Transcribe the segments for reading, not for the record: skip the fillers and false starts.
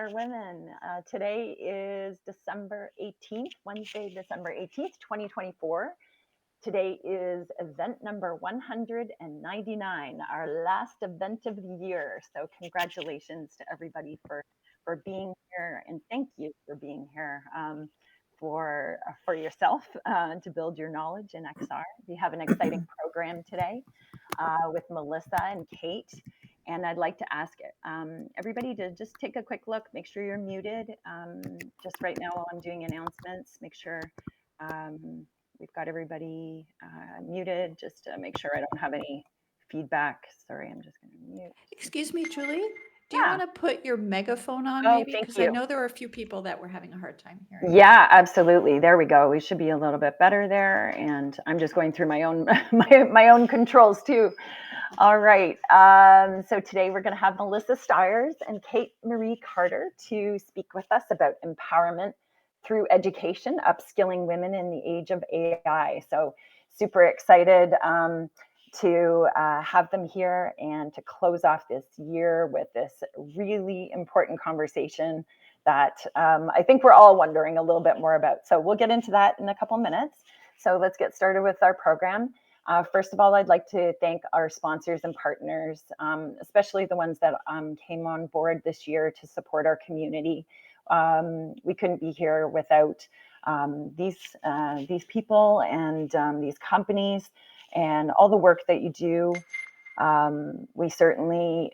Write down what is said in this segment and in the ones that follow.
XR Women. Today is December 18th, Wednesday, December 18th, 2024. Today is event number 199, our last event of the year. So congratulations to everybody for being here, and thank you for being here for yourself to build your knowledge in XR. We have an exciting program today with Melissa and Kate. And I'd like to ask everybody to just take a quick look, make sure you're muted. Just right now while I'm doing announcements, make sure we've got everybody muted, just to make sure I don't have any feedback. Sorry, I'm just going to mute. Excuse me, Julie. Do you Yeah. want to put your megaphone on Oh, maybe? thank Because I you. know there are a few people that were having a hard time hearing. Yeah, absolutely. There we go. We should be a little bit better there. And I'm just going through my own my own controls too. All right. So today we're going to have Melissa Stiers and Kate Marie Carter to speak with us about empowerment through education, upskilling women in the age of AI. So super excited to have them here and to close off this year with this really important conversation that I think we're all wondering a little bit more about. So we'll get into that in a couple minutes. So let's get started with our program. First of all, I'd like to thank our sponsors and partners, especially the ones that came on board this year to support our community. We couldn't be here without these people and these companies and all the work that you do. We certainly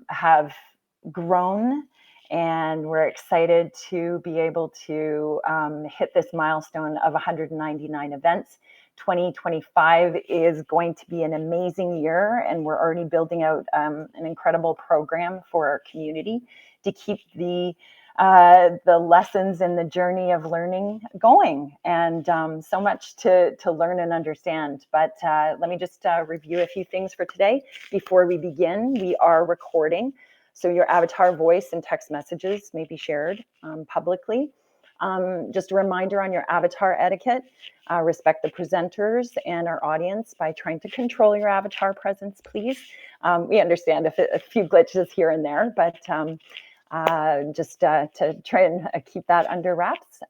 have grown, and we're excited to be able to hit this milestone of 199 events. 2025 is going to be an amazing year, and we're already building out an incredible program for our community to keep the lessons and the journey of learning going, and so much to learn and understand. But let me just review a few things for today. Before we begin, we are recording, so your avatar voice and text messages may be shared publicly. Just a reminder on your avatar etiquette. Respect the presenters and our audience by trying to control your avatar presence, please. We understand if a few glitches here and there, but just to try and keep that under wraps.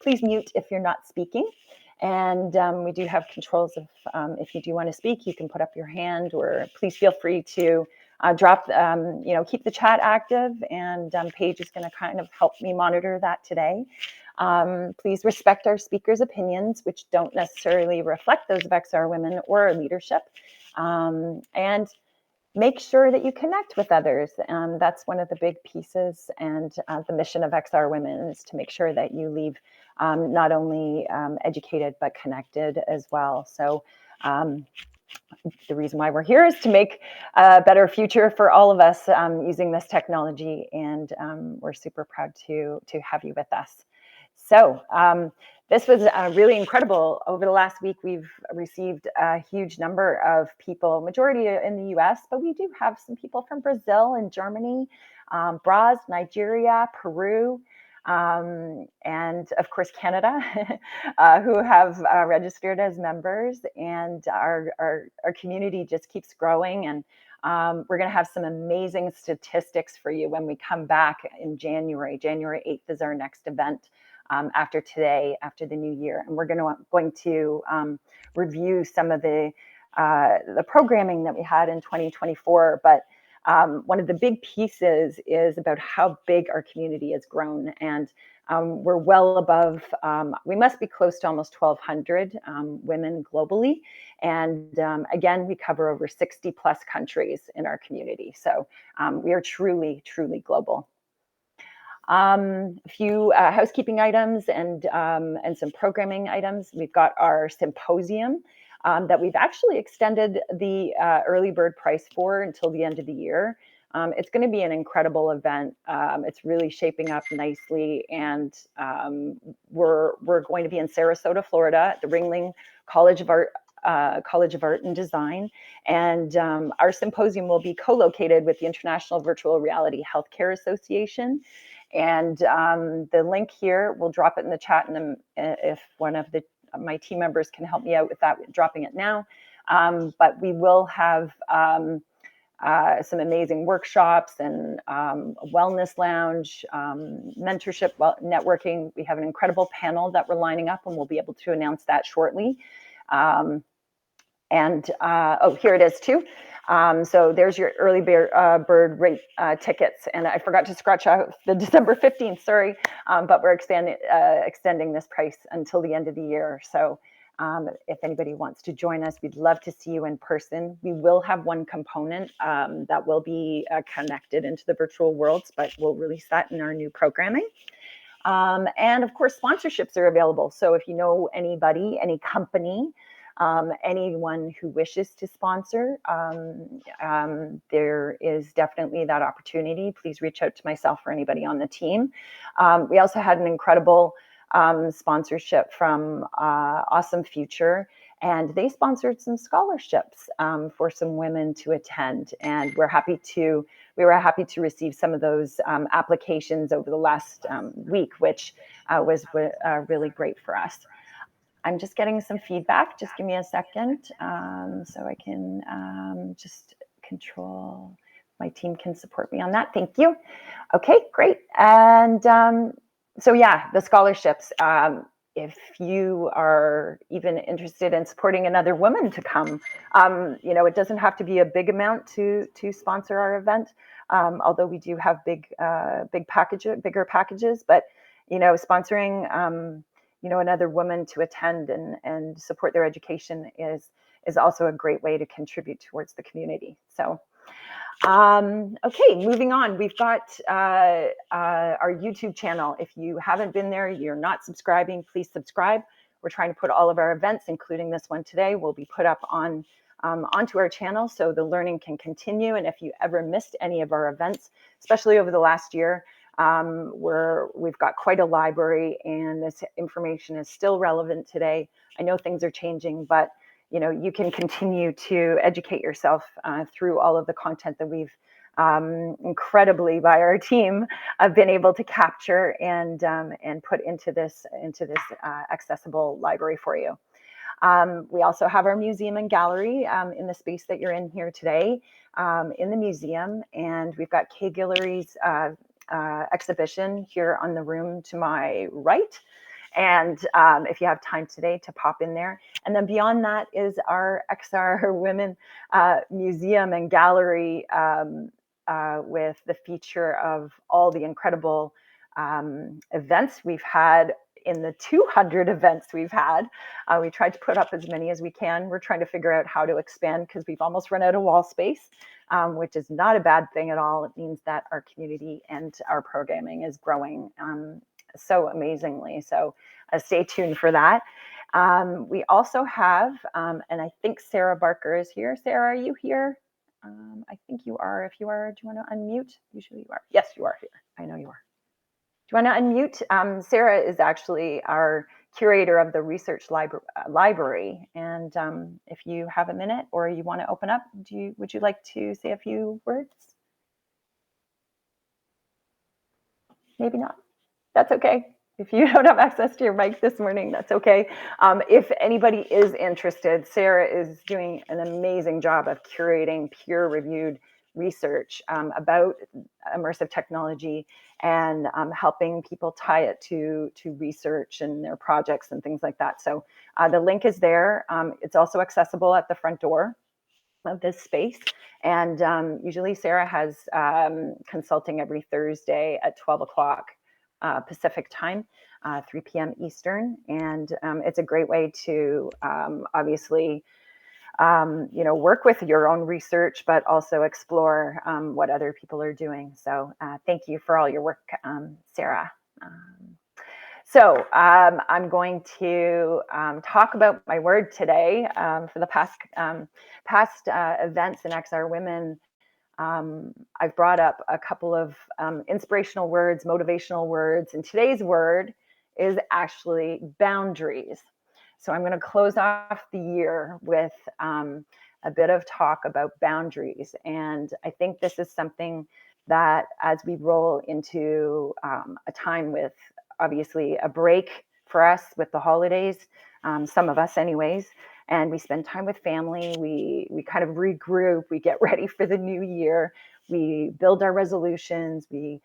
Please mute if you're not speaking. And we do have controls of if you do want to speak, you can put up your hand, or please feel free to drop, keep the chat active, and Paige is going to kind of help me monitor that today. Please respect our speakers' opinions, which don't necessarily reflect those of XR Women or our leadership. And make sure that you connect with others. That's one of the big pieces, and the mission of XR Women is to make sure that you leave not only educated, but connected as well. So the reason why we're here is to make a better future for all of us using this technology, and we're super proud to have you with us. So this was really incredible. Over the last week, we've received a huge number of people, majority in the US, but we do have some people from Brazil and Germany, Braz, Nigeria, Peru, and of course Canada, who have registered as members, and our community just keeps growing. And we're going to have some amazing statistics for you when we come back in January. January 8th is our next event. After today, after the new year, and we're going to review some of the programming that we had in 2024. But one of the big pieces is about how big our community has grown, and we're well above. We must be close to almost 1,200 women globally, and again, we cover over 60 plus countries in our community. So we are truly, truly global. A few housekeeping items and some programming items. We've got our symposium that we've actually extended the early bird price for until the end of the year. It's going to be an incredible event. It's really shaping up nicely, and we're going to be in Sarasota, Florida, at the Ringling College of Art and Design, and our symposium will be co-located with the International Virtual Reality Healthcare Association. And the link here, we'll drop it in the chat, and if one of my team members can help me out with that, dropping it now. But we will have some amazing workshops and a wellness lounge, mentorship, networking. We have an incredible panel that we're lining up, and we'll be able to announce that shortly. Oh, here it is too. So there's your early bird rate tickets. And I forgot to scratch out the December 15th, sorry. But we're extending this price until the end of the year. So if anybody wants to join us, we'd love to see you in person. We will have one component that will be connected into the virtual worlds, but we'll release that in our new programming. And of course, sponsorships are available. So if you know anybody, any company, anyone who wishes to sponsor, there is definitely that opportunity. Please reach out to myself or anybody on the team. We also had an incredible sponsorship from Awesome Future, and they sponsored some scholarships for some women to attend. And we were happy to receive some of those applications over the last week, which was really great for us. I'm just getting some feedback. Just give me a second so I can just control. My team can support me on that. Thank you. Okay, great. And so yeah, the scholarships. If you are even interested in supporting another woman to come, it doesn't have to be a big amount to sponsor our event. Although we do have bigger packages, but sponsoring another woman to attend and support their education is also a great way to contribute towards the community. So, okay, moving on. We've got our YouTube channel. If you haven't been there, you're not subscribing, please subscribe. We're trying to put all of our events, including this one today, will be put up onto our channel so the learning can continue. And if you ever missed any of our events, especially over the last year, we've got quite a library, and this information is still relevant today. I know things are changing, but you can continue to educate yourself through all of the content that we've incredibly by our team have been able to capture and put into this accessible library for you. We also have our museum and gallery in the space that you're in here today in the museum, and we've got Kay Guillory's exhibition here on the room to my right. And if you have time today to pop in there. And then beyond that is our XR Women Museum and Gallery with the feature of all the incredible events we've had. In the 200 events we've had, we tried to put up as many as we can. We're trying to figure out how to expand because we've almost run out of wall space, which is not a bad thing at all. It means that our community and our programming is growing so amazingly. So stay tuned for that. We also have, and I think Sarah Barker is here. Sarah, are you here? I think you are. If you are, do you want to unmute? Usually you are. Yes, you are here. I know you are. Do you want to unmute? Sarah is actually our curator of the research library. And if you have a minute or you want to open up, would you like to say a few words? Maybe not. That's okay. If you don't have access to your mic this morning, that's okay. If anybody is interested, Sarah is doing an amazing job of curating peer-reviewed research about immersive technology and helping people tie it to research and their projects and things like that. So the link is there. It's also accessible at the front door of this space. And usually Sarah has consulting every Thursday at 12 o'clock Pacific time, 3 p.m. Eastern. And it's a great way to obviously work with your own research, but also explore what other people are doing. So thank you for all your work, Sarah. So I'm going to talk about my word today. For the past events in XR Women, I've brought up a couple of inspirational words, motivational words, and today's word is actually boundaries. So I'm going to close off the year with a bit of talk about boundaries. And I think this is something that as we roll into a time with obviously a break for us with the holidays, some of us anyways, and we spend time with family. We kind of regroup. We get ready for the new year. We build our resolutions. We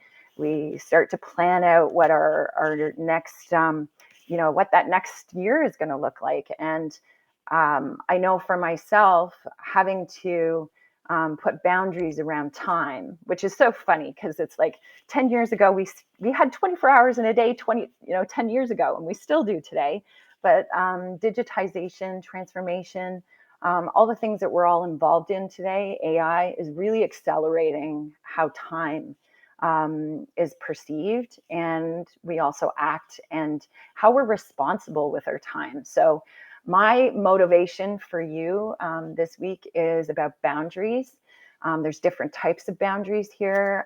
start to plan out what our next, what that next year is going to look like. And I know for myself, having to put boundaries around time, which is so funny because it's like 10 years ago, we had 24 hours in a day, 10 years ago, and we still do today. But digitization, transformation, all the things that we're all involved in today, AI is really accelerating how time is perceived, and we also act, and how we're responsible with our time. So my motivation for you this week is about boundaries. There's different types of boundaries here.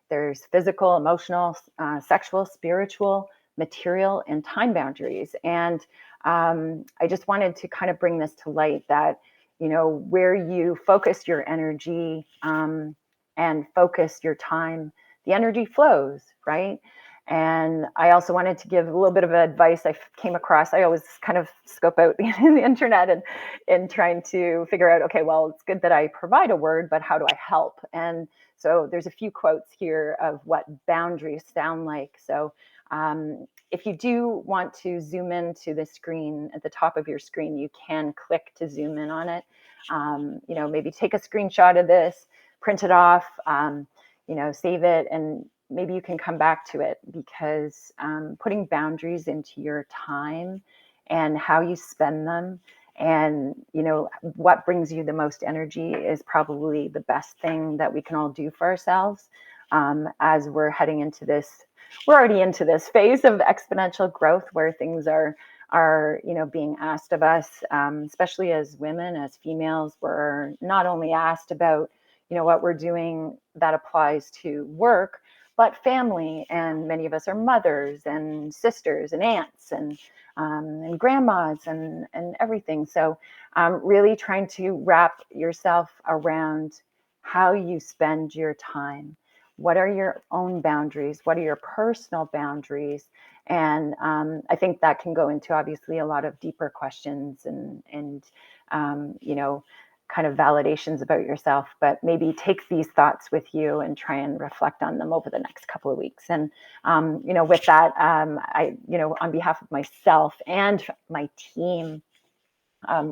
There's physical, emotional, sexual, spiritual, material, and time boundaries. And I just wanted to kind of bring this to light that, where you focus your energy and focus your time, the energy flows, right? And I also wanted to give a little bit of advice I came across. I always kind of scope out the internet and trying to figure out, okay, well, it's good that I provide a word, but how do I help? And so there's a few quotes here of what boundaries sound like. So if you do want to zoom into the screen at the top of your screen, you can click to zoom in on it. Maybe take a screenshot of this, print it off, save it, and maybe you can come back to it, because putting boundaries into your time and how you spend them, and what brings you the most energy, is probably the best thing that we can all do for ourselves as we're heading into this. We're already into this phase of exponential growth where things are being asked of us, especially as women, as females. We're not only asked about what we're doing that applies to work, but family, and many of us are mothers and sisters and aunts and grandmas and everything. So really trying to wrap yourself around how you spend your time. What are your own boundaries? What are your personal boundaries? And I think that can go into obviously a lot of deeper questions and kind of validations about yourself, but maybe take these thoughts with you and try and reflect on them over the next couple of weeks. And, with that, on behalf of myself and my team,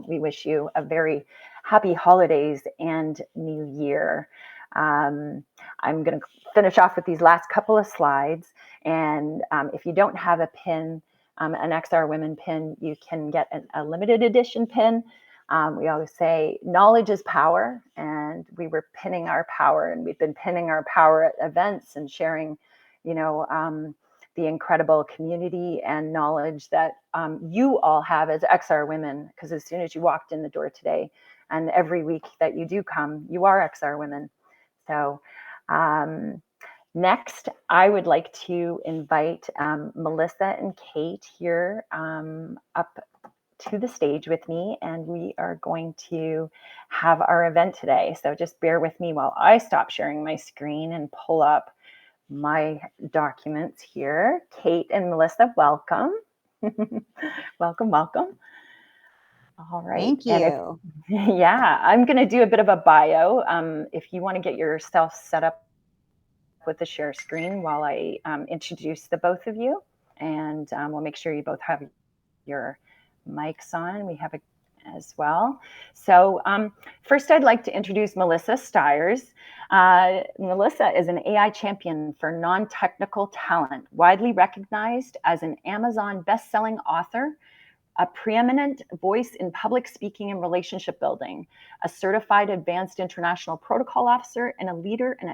we wish you a very happy holidays and new year. I'm going to finish off with these last couple of slides. And if you don't have a pin, an XR Women pin, you can get a limited edition pin. We always say knowledge is power, and we were pinning our power, and we've been pinning our power at events and sharing, the incredible community and knowledge that you all have as XR Women, because as soon as you walked in the door today, and every week that you do come, you are XR Women. So next, I would like to invite Melissa and Kate here up to the stage with me, and we are going to have our event today. So just bear with me while I stop sharing my screen and pull up my documents here. Kate and Melissa, welcome. Welcome. All right. Thank you. Yeah, I'm going to do a bit of a bio. If you want to get yourself set up with the share screen while I introduce the both of you, and we'll make sure you both have your mics on. We have it as well. So first, I'd like to introduce Melissa Stiers. Melissa is an AI champion for non-technical talent, widely recognized as an Amazon best-selling author, a preeminent voice in public speaking and relationship building, a certified advanced international protocol officer, and a leader and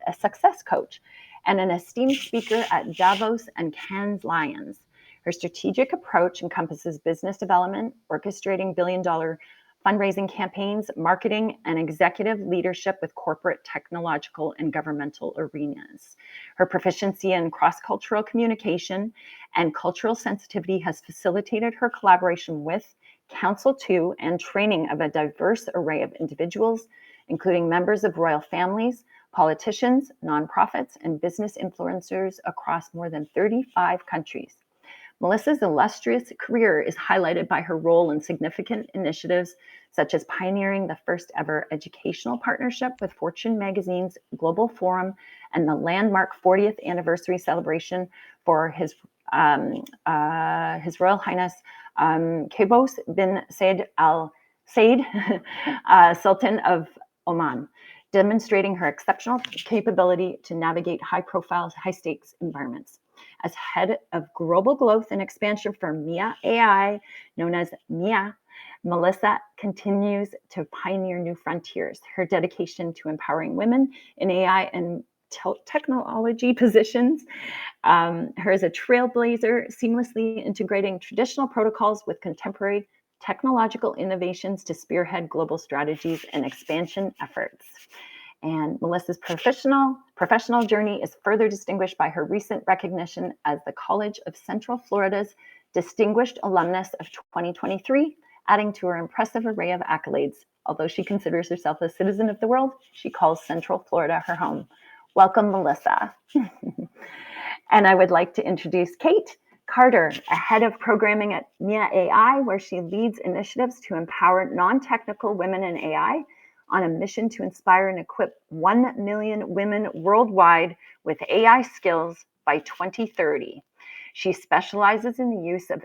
a success coach, and an esteemed speaker at Davos and Cannes Lions. Her strategic approach encompasses business development, orchestrating billion-dollar fundraising campaigns, marketing, and executive leadership with corporate, technological, and governmental arenas. Her proficiency in cross-cultural communication and cultural sensitivity has facilitated her collaboration with, counsel to, and training of a diverse array of individuals, including members of royal families, politicians, nonprofits, and business influencers across more than 35 countries. Melissa's illustrious career is highlighted by her role in significant initiatives such as pioneering the first ever educational partnership with Fortune magazine's Global Forum and the landmark 40th anniversary celebration for His Royal Highness Qaboos bin Said Al Said, Sultan of Oman, demonstrating her exceptional capability to navigate high-profile, high-stakes environments. As head of global growth and expansion for MIA AI, known as MIA, Melissa continues to pioneer new frontiers. Her dedication to empowering women in AI and technology positions her as a trailblazer, seamlessly integrating traditional protocols with contemporary technological innovations to spearhead global strategies and expansion efforts. And Melissa's professional journey is further distinguished by her recent recognition as the College of Central Florida's Distinguished Alumnus of 2023, adding to her impressive array of accolades. Although she considers herself a citizen of the world, she calls Central Florida her home. Welcome, Melissa. And I would like to introduce Kate Carter, a head of programming at MIA AI, where she leads initiatives to empower non-technical women in AI on a mission to inspire and equip 1 million women worldwide with AI skills by 2030. She specializes in the use of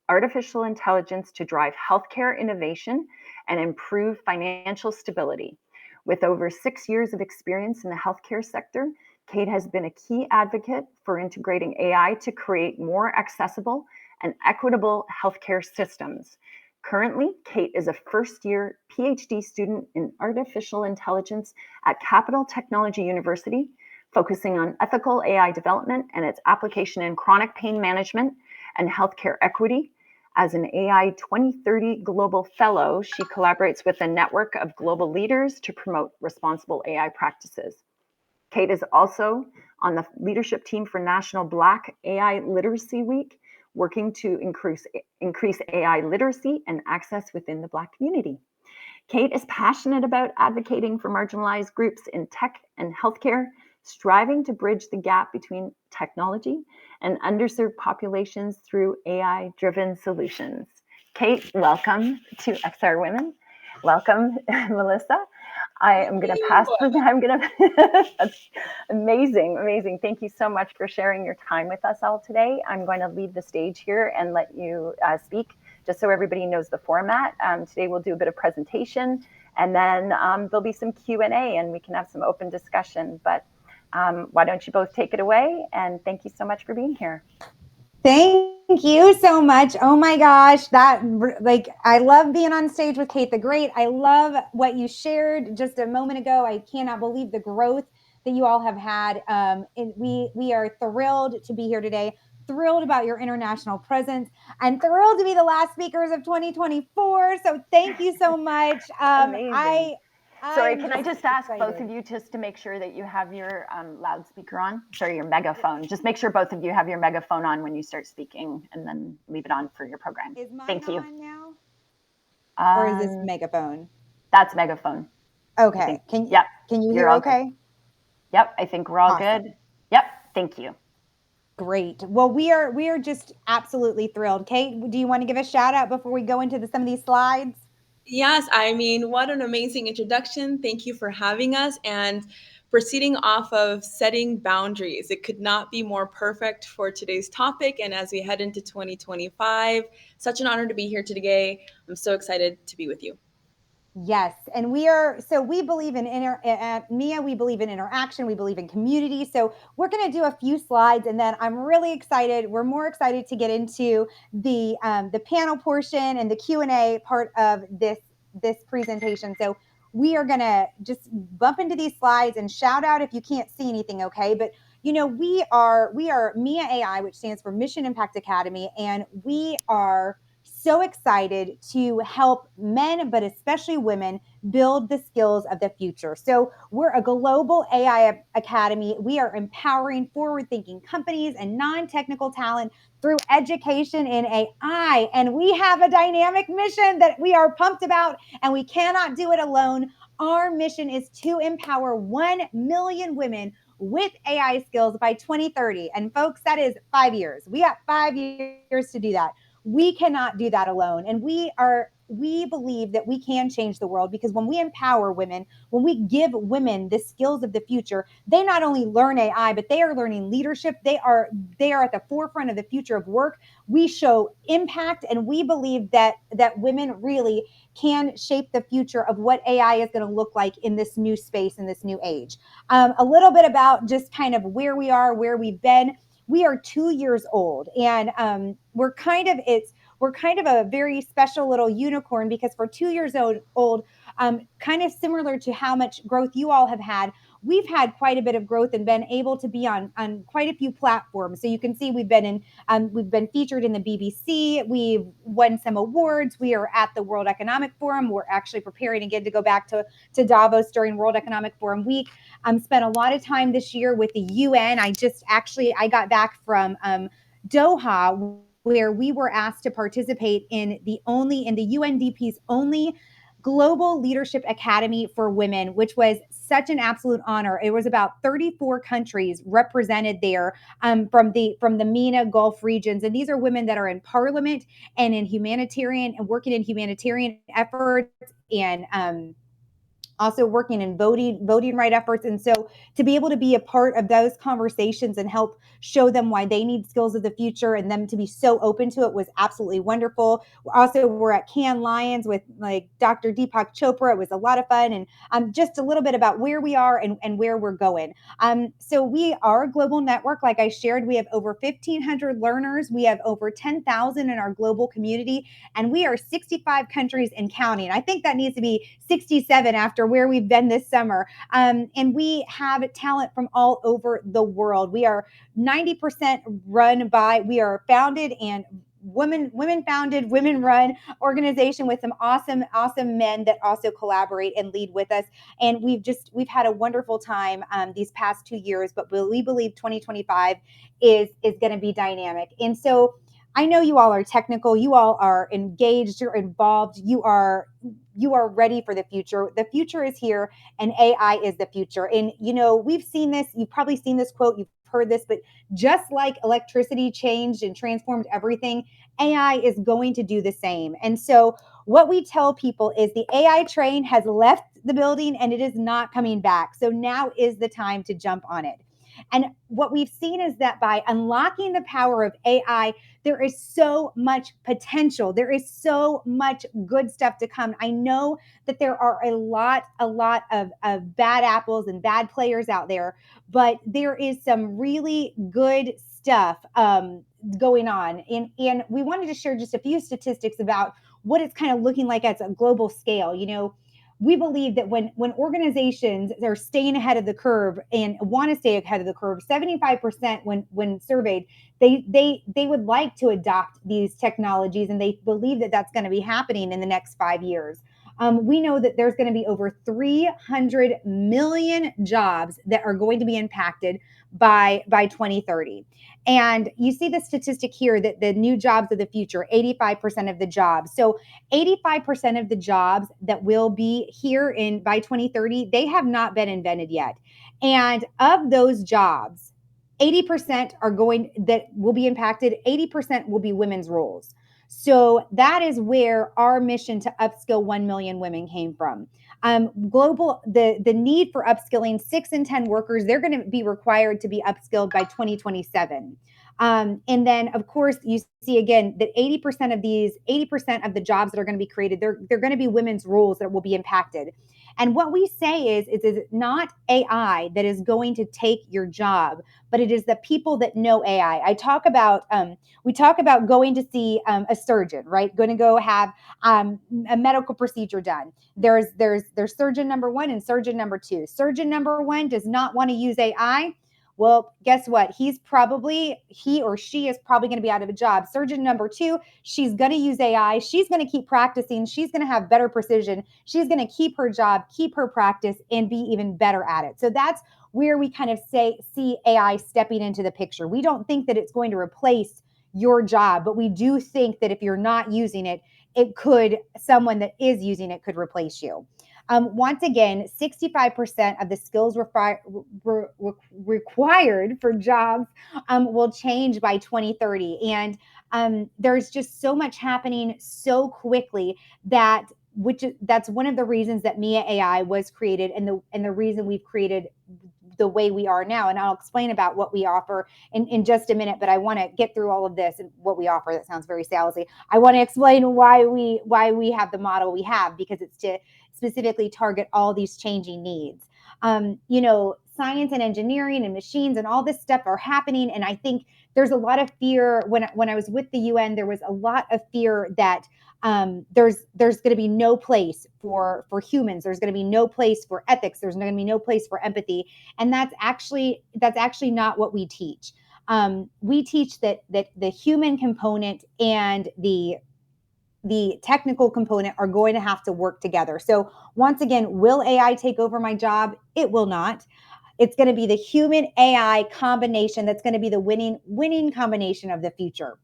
artificial intelligence to drive healthcare innovation and improve financial stability. With over 6 years of experience in the healthcare sector, Kate has been a key advocate for integrating AI to create more accessible and equitable healthcare systems. Currently, Kate is a first-year Ph.D. student in artificial intelligence at Capital Technology University, focusing on ethical AI development and its application in chronic pain management and healthcare equity. As an AI 2030 Global Fellow, she collaborates with a network of global leaders to promote responsible AI practices. Kate is also on the leadership team for National Black AI Literacy Week, working to increase AI literacy and access within the Black community. Kate is passionate about advocating for marginalized groups in tech and healthcare, striving to bridge the gap between technology and underserved populations through AI-driven solutions. Kate, welcome to XR Women. Welcome, Melissa. I am going to pass that's amazing. Thank you so much for sharing your time with us all today. I'm going to leave the stage here and let you speak, just so everybody knows the format. Today we'll do a bit of presentation, and then there'll be some Q&A, and we can have some open discussion. But why don't you both take it away? And thank you so much for being here. Thank you so much. Oh my gosh, I love being on stage with Kate the Great. I love what you shared just a moment ago. I cannot believe the growth that you all have had. And we are thrilled to be here today. Thrilled about your international presence, and thrilled to be the last speakers of 2024. So thank you so much. Amazing. Sorry, can I just ask excited. both of you just to make sure that you have your loudspeaker on? Sorry, your megaphone. Just make sure both of you have your megaphone on when you start speaking, and then leave it on for your program. Is mine Thank you. on now? Or is this megaphone? That's megaphone. Okay. Can you hear okay? Good. Yep, I think we're all Awesome. good. Yep, thank you. Great. Well, we are just absolutely thrilled. Kate, do you want to give a shout out before we go into some of these slides? Yes, I mean, what an amazing introduction. Thank you for having us. And proceeding off of setting boundaries, it could not be more perfect for today's topic. And as we head into 2025, such an honor to be here today. I'm so excited to be with you. Yes. And we believe in MIA, we believe in interaction, we believe in community. So we're going to do a few slides, and then I'm really excited. We're more excited to get into the panel portion and the Q&A part of this presentation. So we are going to just bump into these slides and shout out if you can't see anything, okay? But we are MIA AI, which stands for Mission Impact Academy, and we are so excited to help men, but especially women, build the skills of the future. So we're a global AI academy. We are empowering forward-thinking companies and non-technical talent through education in AI. And we have a dynamic mission that we are pumped about, and we cannot do it alone. Our mission is to empower 1 million women with AI skills by 2030. And folks, that is 5 years. We got 5 years to do that. We cannot do that alone. And we believe that we can change the world, because when we empower women, when we give women the skills of the future, they not only learn AI, but they are learning leadership. They are at the forefront of the future of work. We show impact, and we believe that women really can shape the future of what AI is going to look like in this new space, in this new age. A little bit about just kind of where we are, where we've been. We are 2 years old, and we're kind of a very special little unicorn, because for 2 years old, kind of similar to how much growth you all have had, we've had quite a bit of growth and been able to be on quite a few platforms. So you can see we've been featured in the BBC. We've won some awards. We are at the World Economic Forum. We're actually preparing again to go back to Davos during World Economic Forum week. Spent a lot of time this year with the UN. I got back from Doha, where we were asked to participate in the UNDP's only Global Leadership Academy for Women, which was such an absolute honor. It was about 34 countries represented there, from the MENA Gulf regions. And these are women that are in parliament and in humanitarian and working in humanitarian efforts, and also working in voting right efforts. And so to be able to be a part of those conversations and help show them why they need skills of the future, and them to be so open to it, was absolutely wonderful. Also, we're at Cannes Lions with like Dr. Deepak Chopra. It was a lot of fun. And just a little bit about where we are and where we're going. So we are a global network. Like I shared, we have over 1,500 learners. We have over 10,000 in our global community, and we are 65 countries and counting. I think that needs to be 67 after where we've been this summer. And we have talent from all over the world. We are 90% we are founded and women founded, women run organization with some awesome men that also collaborate and lead with us. And we've had a wonderful time these past 2 years, but we believe 2025 is going to be dynamic. And so I know you all are technical, you all are engaged, you're involved, you are ready for the future. The future is here, and AI is the future. And we've seen this, you've probably seen this quote, you've heard this, but just like electricity changed and transformed everything, AI is going to do the same. And so what we tell people is the AI train has left the building and it is not coming back. So now is the time to jump on it. And what we've seen is that by unlocking the power of AI, there is so much potential. There is so much good stuff to come. I know that there are a lot of bad apples and bad players out there, but there is some really good stuff going on. And we wanted to share just a few statistics about what it's kind of looking like at a global scale. We believe that when organizations are staying ahead of the curve and want to stay ahead of the curve, 75% when surveyed, they would like to adopt these technologies, and they believe that that's going to be happening in the next 5 years. We know that there's going to be over 300 million jobs that are going to be impacted by 2030. And you see the statistic here that the new jobs of the future, 85% of the jobs. So 85% of the jobs that will be here by 2030, they have not been invented yet. And of those jobs, 80% that will be impacted, 80% will be women's roles. So that is where our mission to upskill 1 million women came from. The need for upskilling, 6 in 10 workers, they're going to be required to be upskilled by 2027. And then, of course, you see again that 80% of the jobs that are going to be created, they're going to be women's roles that will be impacted. And what we say is it's not AI that is going to take your job, but it is the people that know AI. We talk about going to see a surgeon, right? Going to go have a medical procedure done. There's surgeon number 1 and surgeon number 2. Surgeon number 1 does not want to use AI. Well, guess what? He or she is probably going to be out of a job. Surgeon number 2, she's going to use AI. She's going to keep practicing. She's going to have better precision. She's going to keep her job, keep her practice, and be even better at it. So that's where we kind of see AI stepping into the picture. We don't think that it's going to replace your job, but we do think that if you're not using it, someone that is using it could replace you. Once again, 65% of the skills required for jobs will change by 2030. And there's just so much happening so quickly that's one of the reasons that Mia AI was created, and the reason we've created the way we are now. And I'll explain about what we offer in just a minute, but I want to get through all of this and what we offer. That sounds very salesy. I want to explain why we have the model we have, because it's to specifically target all these changing needs. Science and engineering and machines and all this stuff are happening. And I think there's a lot of fear. When I was with the UN, there was a lot of fear that there's going to be no place for humans. There's going to be no place for ethics. There's going to be no place for empathy. And that's actually not what we teach. We teach that the human component and the technical component are going to have to work together. So once again, will AI take over my job? It will not. It's going to be the human AI combination that's going to be the winning combination of the future.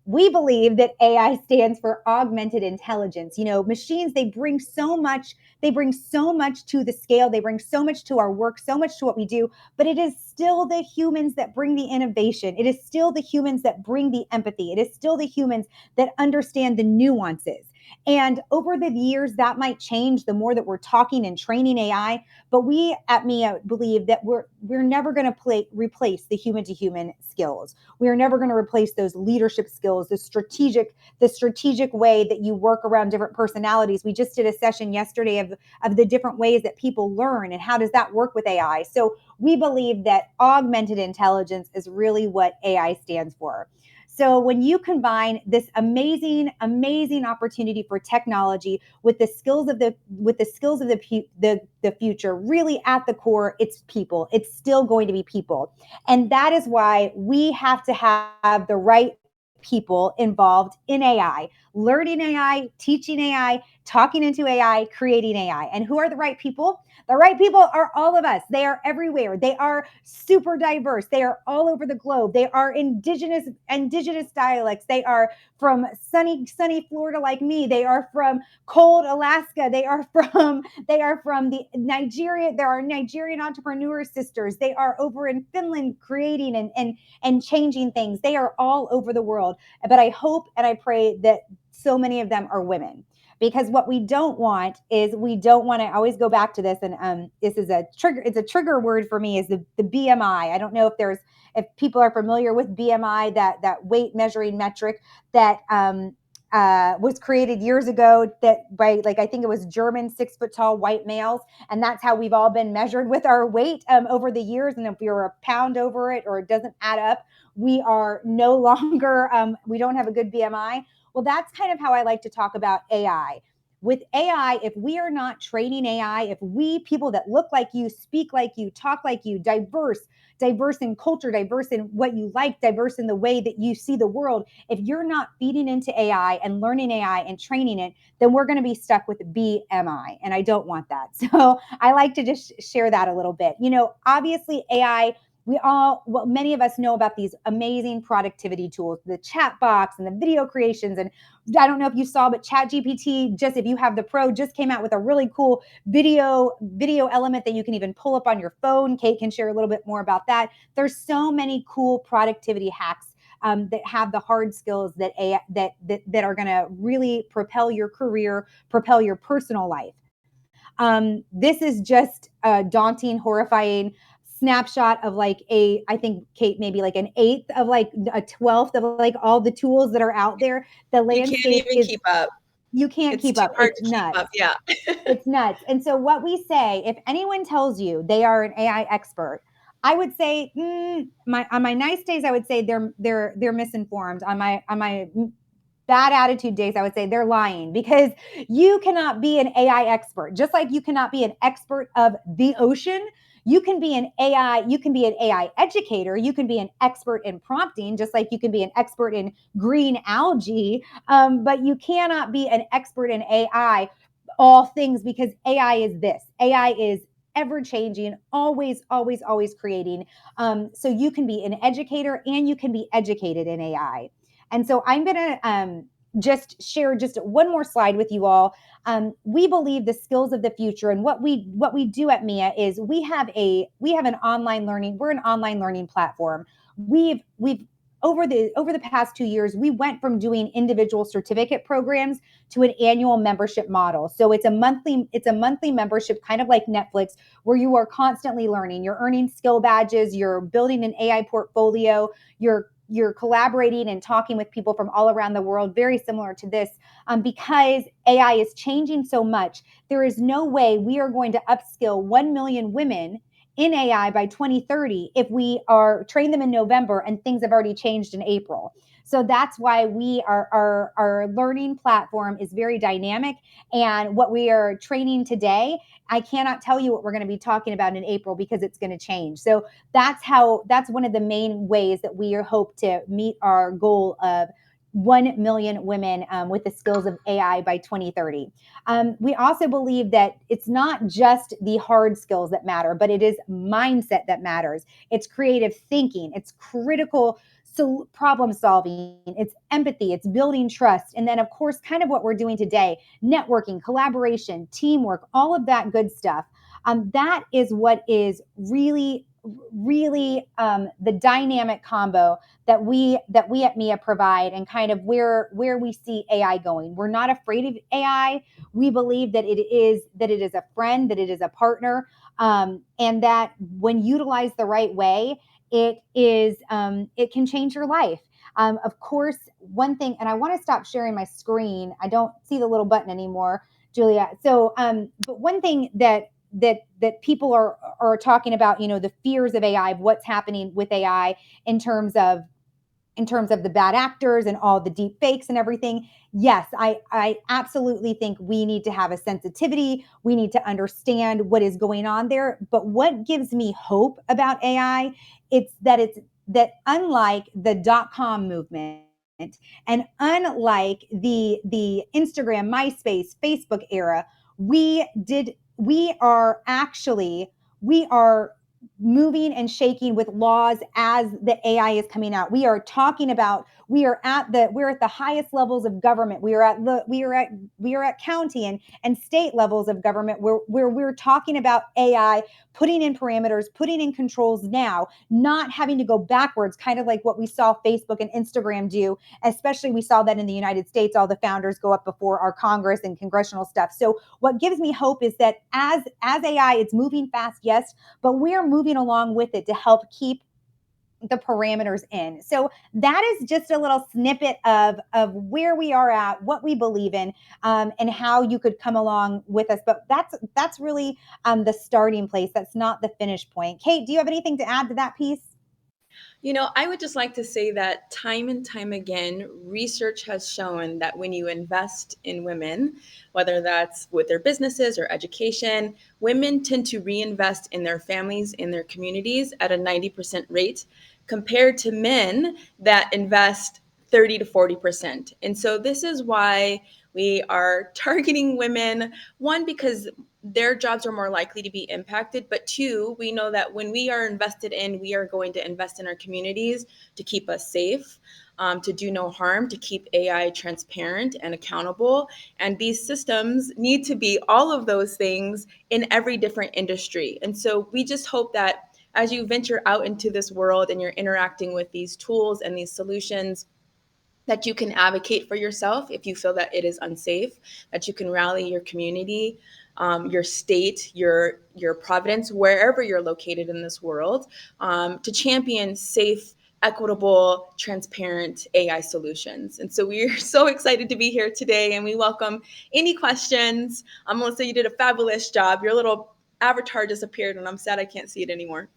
We believe that AI stands for augmented intelligence. Machines, they bring so much to the scale. They bring so much to our work, so much to what we do, but it is still the humans that bring the innovation. It is still the humans that bring the empathy. It is still the humans that understand the nuances. And over the years, that might change the more that we're talking and training AI. But we at MIA believe that we're never going to replace the human to human skills. We are never going to replace those leadership skills, the strategic way that you work around different personalities. We just did a session yesterday of the different ways that people learn and how does that work with AI. So we believe that augmented intelligence is really what AI stands for. So when you combine this amazing opportunity for technology with the skills of the future, really at the core, it's people. It's still going to be people. And that is why we have to have the right people involved in AI, learning AI, teaching AI, talking into AI, creating AI. And who are the right people? The right people are all of us. They are everywhere. They are super diverse. They are all over the globe. They are indigenous dialects. They are from sunny Florida like me. They are from cold Alaska. They are from the Nigeria. There are Nigerian entrepreneur sisters. They are over in Finland creating and changing things. They are all over the world. But I hope and I pray that so many of them are women. Because what we don't want is I always go back to this, and this is it's a trigger word for me, is the BMI. I don't know if people are familiar with BMI, that weight measuring metric that was created years ago that by I think it was German 6 foot tall white males. And that's how we've all been measured with our weight over the years. And if you're a pound over it or it doesn't add up, we are no longer, we don't have a good BMI. Well, that's kind of how I like to talk about AI. With AI, if we are not training AI, if we, people that look like you, speak like you, talk like you, diverse in culture, diverse in what you like, diverse in the way that you see the world, if you're not feeding into AI and learning AI and training it, then we're going to be stuck with BMI. And I don't want that. So I like to just share that a little bit. Obviously AI, many of us know about these amazing productivity tools, the chat box and the video creations. And I don't know if you saw, but ChatGPT, if you have the Pro, just came out with a really cool video element that you can even pull up on your phone. Kate can share a little bit more about that. There's so many cool productivity hacks that have the hard skills that are going to really propel your career, propel your personal life. This is just a daunting, horrifying snapshot of I think Kate, maybe an eighth of a 12th of all the tools that are out there. The landscape you can't even keep up. You can't keep up. It's nuts. Yeah. It's nuts. And so what we say, if anyone tells you they are an AI expert, I would say, on my nice days, I would say they're misinformed. On my bad attitude days, I would say they're lying, because you cannot be an AI expert. Just like you cannot be an expert of the ocean, you can be an AI educator. You can be an expert in prompting, just like you can be an expert in green algae. But you cannot be an expert in AI, all things, because AI is this. AI is ever changing, always creating. So you can be an educator and you can be educated in AI. And so I'm going to just share just one more slide with you all. We believe the skills of the future, and what we do at MIA is we have an online learning. We're an online learning platform. We've over the past 2 years, we went from doing individual certificate programs to an annual membership model. So it's a monthly membership, kind of like Netflix, where you are constantly learning. You're earning skill badges. You're building an AI portfolio. You're collaborating and talking with people from all around the world, very similar to this, because AI is changing so much. There is no way we are going to upskill 1 million women in AI by 2030 if we are train them in November and things have already changed in April. So that's why our learning platform is very dynamic. And what we are training today, I cannot tell you what we're going to be talking about in April because it's going to change. So that's one of the main ways that we hope to meet our goal of 1 million women with the skills of AI by 2030. We also believe that it's not just the hard skills that matter, but it is mindset that matters. It's creative thinking. It's critical problem solving. It's empathy. It's building trust. And then, of course, kind of what we're doing today, networking, collaboration, teamwork, all of that good stuff. That is what is really the dynamic combo that we at MIA provide, and kind of where we see AI going. We're not afraid of AI. We believe that it is a friend, that it is a partner, and that when utilized the right way, it can change your life. Of course, one thing, and I want to stop sharing my screen. I don't see the little button anymore, Julia. So, but one thing that people are talking about, the fears of AI, of what's happening with AI in terms of the bad actors and all the deep fakes and everything. Yes, I absolutely think we need to have a sensitivity. We need to understand what is going on there. But what gives me hope about AI, it's that unlike the .com movement and unlike the Instagram, MySpace, Facebook era, we are moving and shaking with laws as the AI is coming out. We are talking about, we're at the highest levels of government. We are at county and state levels of government where we're talking about AI, putting in parameters, putting in controls now, not having to go backwards, kind of like what we saw Facebook and Instagram do. Especially we saw that in the United States, all the founders go up before our Congress and congressional stuff. So what gives me hope is that as AI, it's moving fast, yes, but we're moving along with it to help keep the parameters in. So that is just a little snippet of where we are at, what we believe in, and how you could come along with us. But that's really the starting place. That's not the finish point. Kate, do you have anything to add to that piece? I would just like to say that time and time again, research has shown that when you invest in women, whether that's with their businesses or education, women tend to reinvest in their families, in their communities at a 90% rate compared to men that invest 30 to 40%. And so this is why we are targeting women, one, because their jobs are more likely to be impacted. But two, we know that when we are invested in, we are going to invest in our communities to keep us safe, to do no harm, to keep AI transparent and accountable. And these systems need to be all of those things in every different industry. And so we just hope that as you venture out into this world and you're interacting with these tools and these solutions, that you can advocate for yourself if you feel that it is unsafe, that you can rally your community, your state, your province, wherever you're located in this world, to champion safe, equitable, transparent AI solutions. And so we're so excited to be here today, and we welcome any questions. Melissa, you did a fabulous job. Your little avatar disappeared, and I'm sad I can't see it anymore.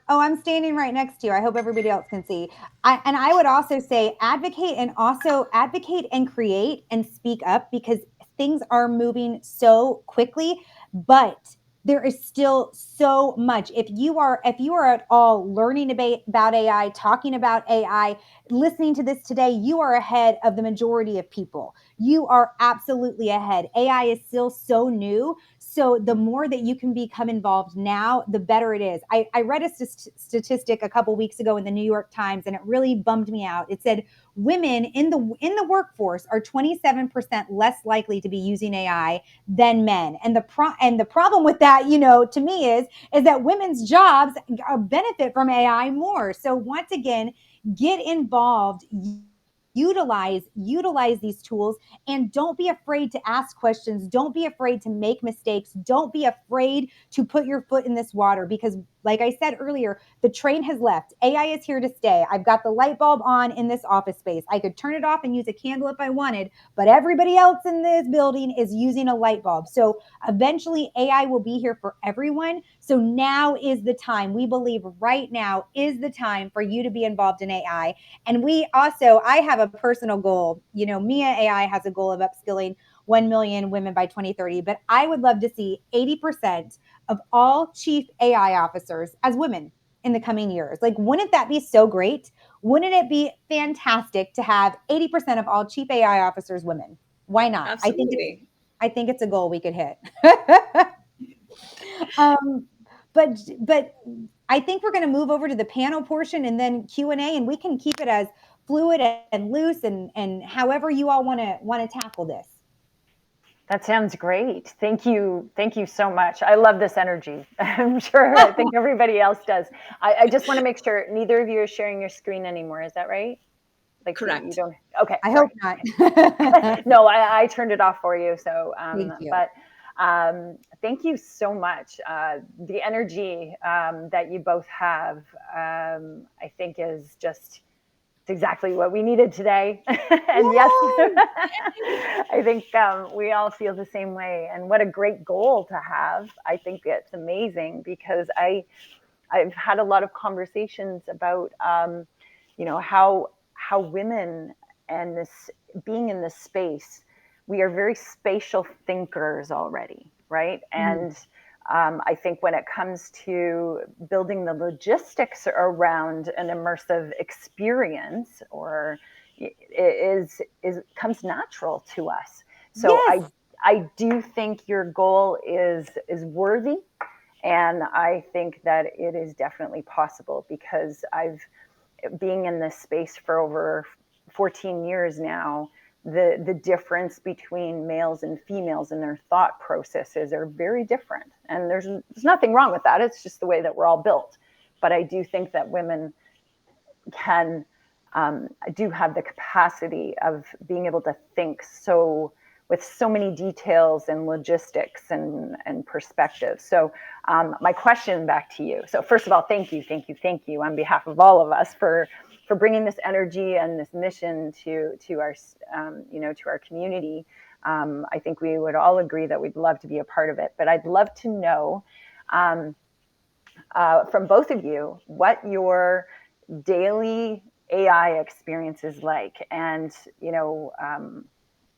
I'm standing right next to you. I hope everybody else can see. I would also say advocate and create and speak up, because things are moving so quickly, but there is still so much. If you are at all learning about AI, talking about AI, listening to this today, you are ahead of the majority of people. You are absolutely ahead. AI is still so new. So the more that you can become involved now, the better it is. I read a statistic a couple weeks ago in the New York Times, and it really bummed me out. It said women in the workforce are 27% less likely to be using AI than men. And the problem with that, to me is that women's jobs benefit from AI more. So once again, get involved, utilize these tools, and don't be afraid to ask questions. Don't be afraid to make mistakes. Don't be afraid to put your foot in this water, because like I said earlier, the train has left. AI is here to stay. I've got the light bulb on in this office space. I could turn it off and use a candle if I wanted, but everybody else in this building is using a light bulb. So eventually AI will be here for everyone. So now is the time. We believe right now is the time for you to be involved in AI. And I have a personal goal. Mia AI has a goal of upskilling 1 million women by 2030, but I would love to see 80% of all chief AI officers as women in the coming years. Like, wouldn't that be so great? Wouldn't it be fantastic to have 80% of all chief AI officers women? Why not? Absolutely. I think it's a goal we could hit. But I think we're going to move over to the panel portion and then Q&A, and we can keep it as fluid and loose and however you all want to tackle this. That sounds great. Thank you. Thank you so much. I love this energy. I'm sure I think everybody else does. I just want to make sure neither of you are sharing your screen anymore. Is that right? Like Correct. You don't. Okay. I sorry. hope not. No, I turned it off for you. So, Thank you. but thank you so much. The energy that you both have, I think, is just exactly what we needed today. And yes, I think we all feel the same way. And what a great goal to have. I think it's amazing because I've had a lot of conversations about, how women and this being in this space, we are very spatial thinkers already, right? Mm-hmm. And I think when it comes to building the logistics around an immersive experience, or comes natural to us. So Yes. I do think your goal is worthy, and I think that it is definitely possible because being in this space for over 14 years now, the difference between males and females and their thought processes are very different. And there's nothing wrong with that. It's just the way that we're all built. But I do think that women do have the capacity of being able to think with so many details and logistics and perspectives. So my question back to you. So first of all, thank you on behalf of all of us for bringing this energy and this mission to our to our community. I think we would all agree that we'd love to be a part of it. But I'd love to know from both of you what your daily AI experience is like, and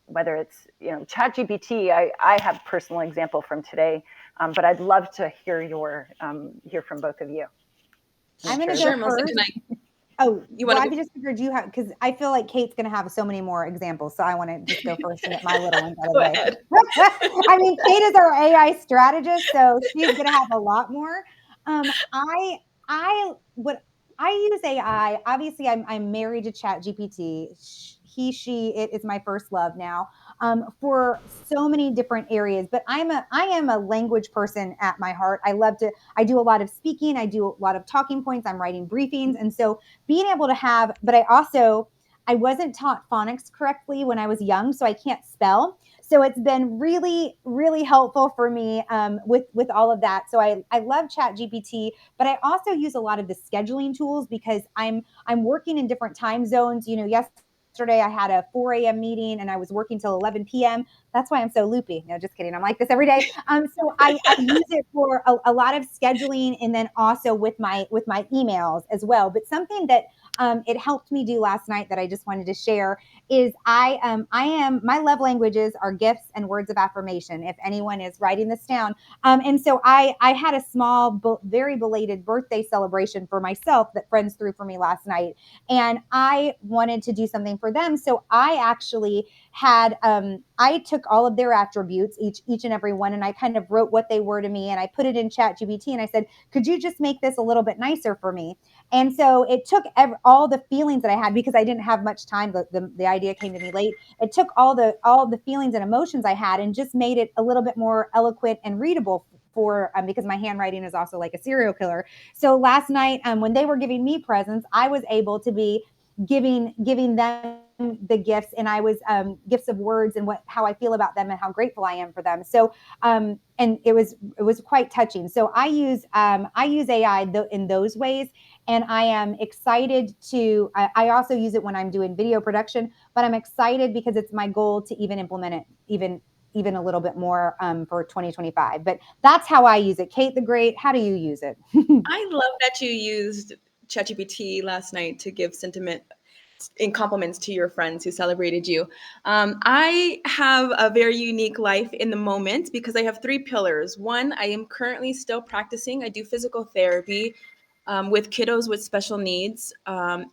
whether it's ChatGPT. I have a personal example from today, but I'd love to hear hear from both of you. I'm going to Sure, go Melissa, first. can I? Oh, You want I to? just figured you have, because I feel like Kate's going to have so many more examples. So I want to just go first and get my little ones out of Go the way. ahead. I mean, Kate is our AI strategist, so she's going to have a lot more. I use AI. Obviously, I'm married to ChatGPT. It is my first love now, for so many different areas. But I am a language person at my heart. I do a lot of speaking. I do a lot of talking points. I'm writing briefings. And so being able to but I wasn't taught phonics correctly when I was young, so I can't spell. So it's been really, really helpful for me with all of that. So I love ChatGPT, but I also use a lot of the scheduling tools because I'm working in different time zones. Yesterday I had a 4 a.m. meeting and I was working till 11 p.m. That's why I'm so loopy. No, just kidding. I'm like this every day. So I use it for a lot of scheduling, and then also with my emails as well. But something that it helped me do last night that I just wanted to share is my love languages are gifts and words of affirmation. If anyone is writing this down, and so I had a small, very belated birthday celebration for myself that friends threw for me last night, and I wanted to do something for them. So I actually had I took all of their attributes, each and every one, and I kind of wrote what they were to me, and I put it in ChatGPT, and I said, could you just make this a little bit nicer for me? And so it took all the feelings that I had, because I didn't have much time. The idea came to me late. It took all the feelings and emotions I had and just made it a little bit more eloquent and readable for because my handwriting is also like a serial killer. So last night, when they were giving me presents, I was able to be giving them the gifts, and I was gifts of words and how I feel about them and how grateful I am for them. So and it was quite touching. So I use AI in those ways, and I am excited to. I also use it when I'm doing video production, but I'm excited because it's my goal to even implement it even a little bit more for 2025. But that's how I use it. Kate the Great, how do you use it? I love that you used ChatGPT last night to give sentiment in compliments to your friends who celebrated you. I have a very unique life in the moment because I have three pillars. One, I am currently still practicing. I do physical therapy with kiddos with special needs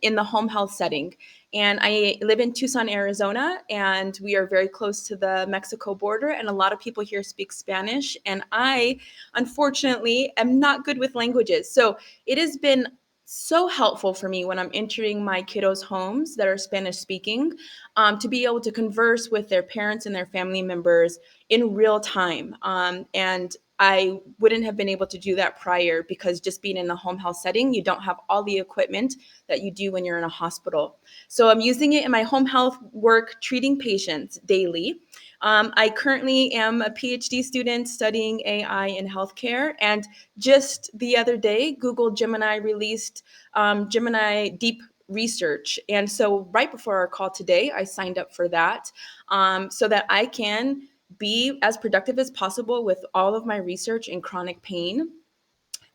in the home health setting. And I live in Tucson, Arizona, and we are very close to the Mexico border. And a lot of people here speak Spanish. And I, unfortunately, am not good with languages. So it has been so helpful for me when I'm entering my kiddos' homes that are Spanish speaking to be able to converse with their parents and their family members in real time. And I wouldn't have been able to do that prior because just being in the home health setting, you don't have all the equipment that you do when you're in a hospital. So I'm using it in my home health work, treating patients daily. I currently am a PhD student studying AI in healthcare. And just the other day, Google Gemini released Gemini Deep Research. And so right before our call today, I signed up for that so that I can be as productive as possible with all of my research in chronic pain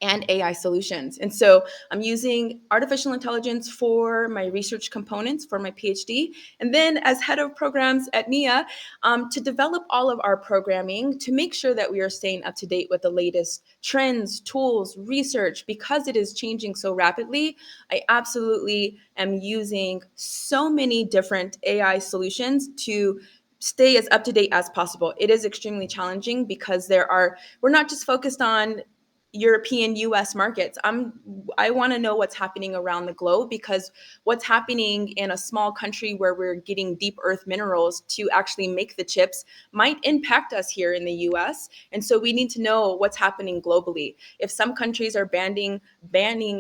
and AI solutions. And so I'm using artificial intelligence for my research components for my PhD. And then as head of programs at NIA, to develop all of our programming to make sure that we are staying up to date with the latest trends, tools, research, because it is changing so rapidly. I absolutely am using so many different AI solutions to stay as up to date as possible. It is extremely challenging because we're not just focused on European US markets. I want to know what's happening around the globe because what's happening in a small country where we're getting deep earth minerals to actually make the chips might impact us here in the US. And so we need to know what's happening globally. If some countries are banning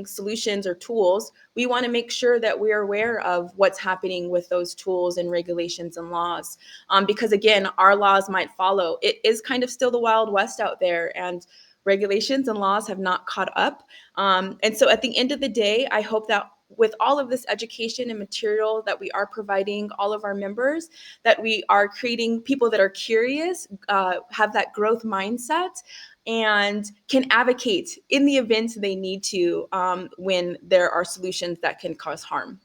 solutions or tools, we want to make sure that we're aware of what's happening with those tools and regulations and laws. Because again, our laws might follow. It is kind of still the Wild West out there, and regulations and laws have not caught up. And so at the end of the day, I hope that with all of this education and material that we are providing all of our members, that we are creating people that are curious, have that growth mindset, and can advocate in the event they need to when there are solutions that can cause harm.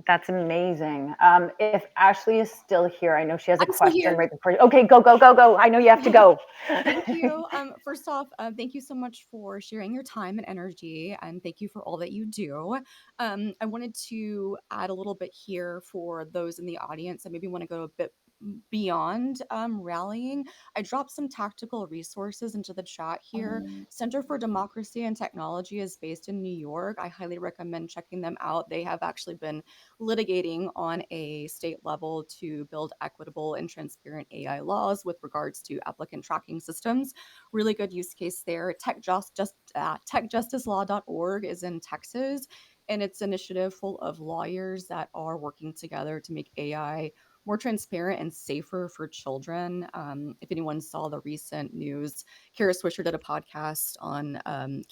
That's amazing. If Ashley is still here, I know she has a I'm still question here. right before you. Okay, go, go, go, go. I know you have to go. Thank you. First off, thank you so much for sharing your time and energy, and thank you for all that you do. I wanted to add a little bit here for those in the audience that maybe want to go a bit beyond rallying. I dropped some tactical resources into the chat here. Center for Democracy and Technology is based in New York. I highly recommend checking them out. They have actually been litigating on a state level to build equitable and transparent AI laws with regards to applicant tracking systems. Really good use case there. TechJusticeLaw.org is in Texas, and it's an initiative full of lawyers that are working together to make AI more transparent and safer for children. If anyone saw the recent news, Kara Swisher did a podcast on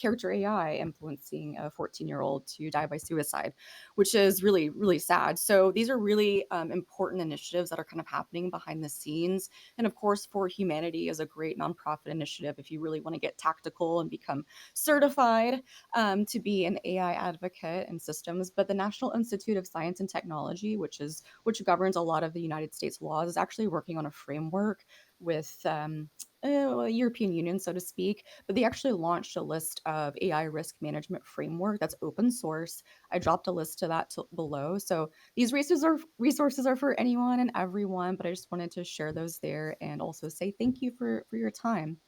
character AI influencing a 14-year-old to die by suicide, which is really, really sad. So these are really important initiatives that are kind of happening behind the scenes. And of course, For Humanity is a great nonprofit initiative if you really want to get tactical and become certified to be an AI advocate and systems. But the National Institute of Science and Technology, which governs a lot of the United States laws, is actually working on a framework with European Union, so to speak. But they actually launched a list of AI risk management framework that's open source. I dropped a list to that below. So these resources are for anyone and everyone. But I just wanted to share those there and also say thank you for your time.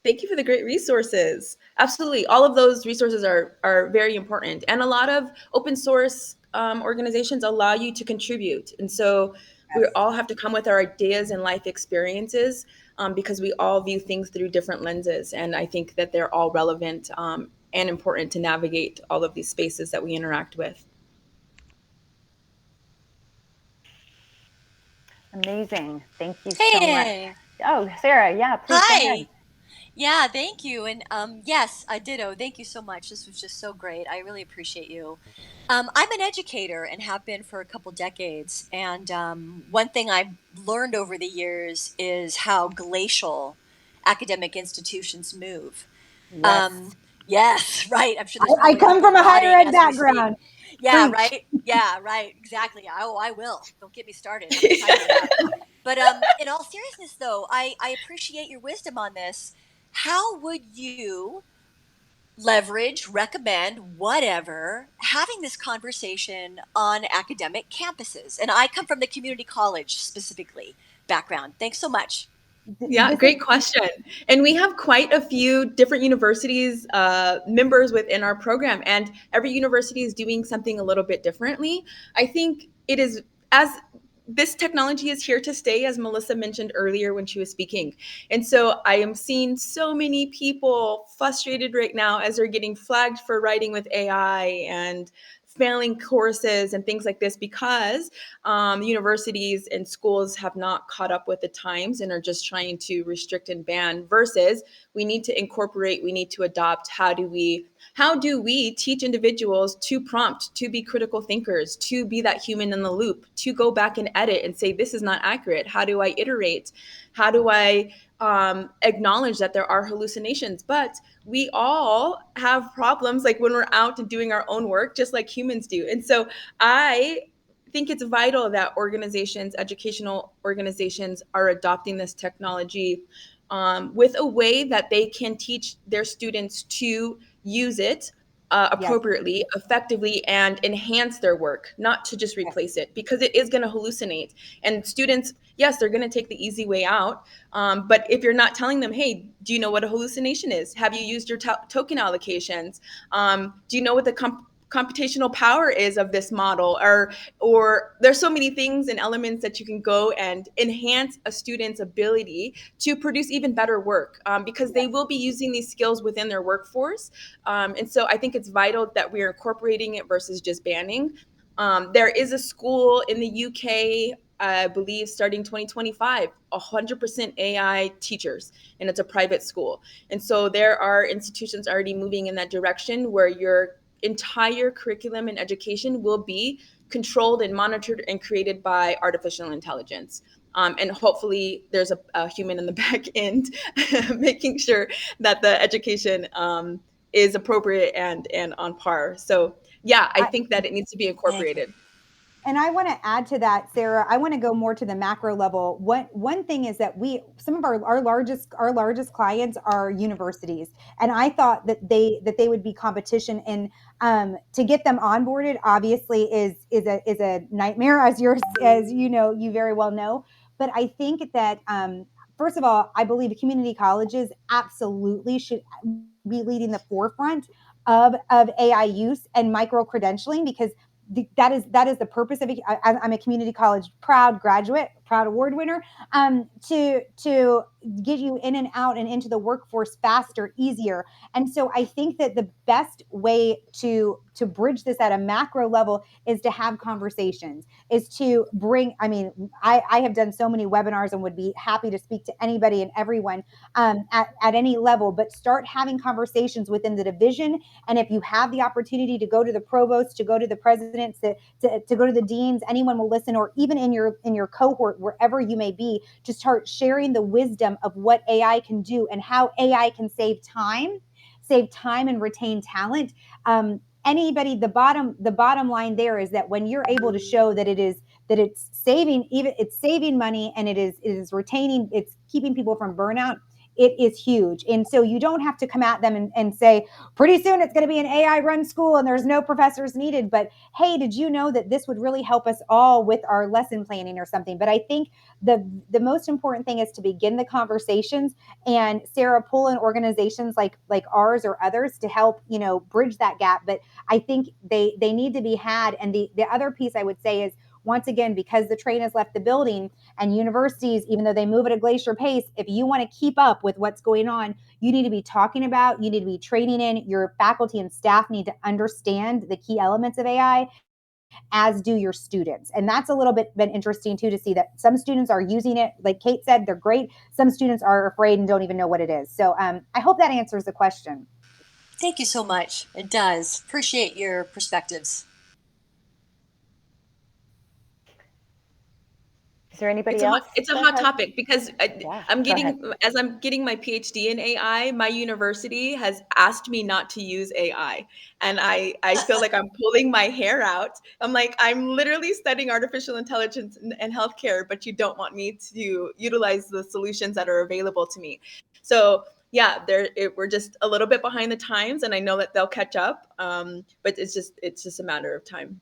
Thank you for the great resources. Absolutely. All of those resources are very important. And a lot of open source organizations allow you to contribute. And so we Yes. all have to come with our ideas and life experiences because we all view things through different lenses. And I think that they're all relevant and important to navigate all of these spaces that we interact with. Amazing. Thank you so much. Hey, Oh, Sarah, yeah, please go ahead. hi. Yeah, thank you. And yes, I ditto. Thank you so much. This was just so great. I really appreciate you. I'm an educator and have been for a couple decades. And one thing I've learned over the years is how glacial academic institutions move. Yes. Um, yes, right. I'm sure there's I probably come people from a higher nodding ed as we speak. background. Yeah, Preach. right. Yeah, right. Exactly. Oh, I will. Don't get me started. I'm excited about it. But in all seriousness, though, I appreciate your wisdom on this. How would you leverage, recommend, whatever, having this conversation on academic campuses? And I come from the community college specifically background. Thanks so much. Yeah, This is great question. And we have quite a few different universities members within our program, and every university is doing something a little bit differently. I think it is as this technology is here to stay, as Melissa mentioned earlier when she was speaking. And so I am seeing so many people frustrated right now as they're getting flagged for writing with AI and failing courses and things like this because universities and schools have not caught up with the times and are just trying to restrict and ban versus we need to incorporate, we need to adopt. How do we teach individuals to prompt, to be critical thinkers, to be that human in the loop, to go back and edit and say this is not accurate? How do I iterate? How do I acknowledge that there are hallucinations? But we all have problems like when we're out and doing our own work just like humans do. And so I think it's vital that organizations, educational organizations, are adopting this technology with a way that they can teach their students to use it yes. appropriately, effectively, and enhance their work, not to just Yes. replace it, because it is going to hallucinate. And students, yes, they're going to take the easy way out. But if you're not telling them, hey, do you know what a hallucination is? Have you used your token allocations? Do you know what the computational power is of this model? Or there's so many things and elements that you can go and enhance a student's ability to produce even better work because they will be using these skills within their workforce. And so I think it's vital that we are incorporating it versus just banning. There is a school in the UK, I believe, starting 2025, 100% AI teachers, and it's a private school. And so there are institutions already moving in that direction where your entire curriculum and education will be controlled and monitored and created by artificial intelligence. And hopefully there's a human in the back end making sure that the education is appropriate and on par. So yeah, I I, think that it needs to be Thank you. incorporated. and I want to add to that, Sarah. I want to go more to the macro level. One thing is that some of our largest clients are universities, and I thought that they would be competition, and to get them onboarded obviously is a nightmare, as you know, you very well know. But I think that first of all, I believe community colleges absolutely should be leading the forefront of AI use and micro credentialing, because that is the purpose of it. I'm a community college proud graduate, proud award winner, to get you in and out and into the workforce faster, easier. And so I think that the best way to bridge this at a macro level is to have conversations, is to bring, I mean, I have done so many webinars and would be happy to speak to anybody and everyone at any level, but start having conversations within the division. And if you have the opportunity to go to the provost, to go to the presidents, to go to the deans, anyone will listen, or even in your cohort, wherever you may be, to start sharing the wisdom of what AI can do and how AI can save time and retain talent. Anybody, the bottom line there is that when you're able to show that it's saving money, and it is retaining, it's keeping people from burnout, it is huge. And so you don't have to come at them and say, pretty soon it's going to be an AI run school and there's no professors needed. But hey, did you know that this would really help us all with our lesson planning or something? But I think the most important thing is to begin the conversations, and Sarah, pull in organizations like ours or others to help, bridge that gap. But I think they need to be had. And the other piece I would say is, once again, because the train has left the building, and universities, even though they move at a glacier pace, if you want to keep up with what's going on, you need to be talking about, you need to be training in, your faculty and staff need to understand the key elements of AI, as do your students. And that's a little bit been interesting too, to see that some students are using it. Like Kate said, they're great. Some students are afraid and don't even know what it is. So I hope that answers the question. Thank you so much. It does. Appreciate your perspectives. Is there anybody else? It's a that hot has- topic because Yeah, I'm go ahead. as I'm getting my PhD in AI, my university has asked me not to use AI. And I feel like I'm pulling my hair out. I'm like, I'm literally studying artificial intelligence and healthcare, but you don't want me to utilize the solutions that are available to me. So yeah, we're just a little bit behind the times, and I know that they'll catch up. But it's just a matter of time.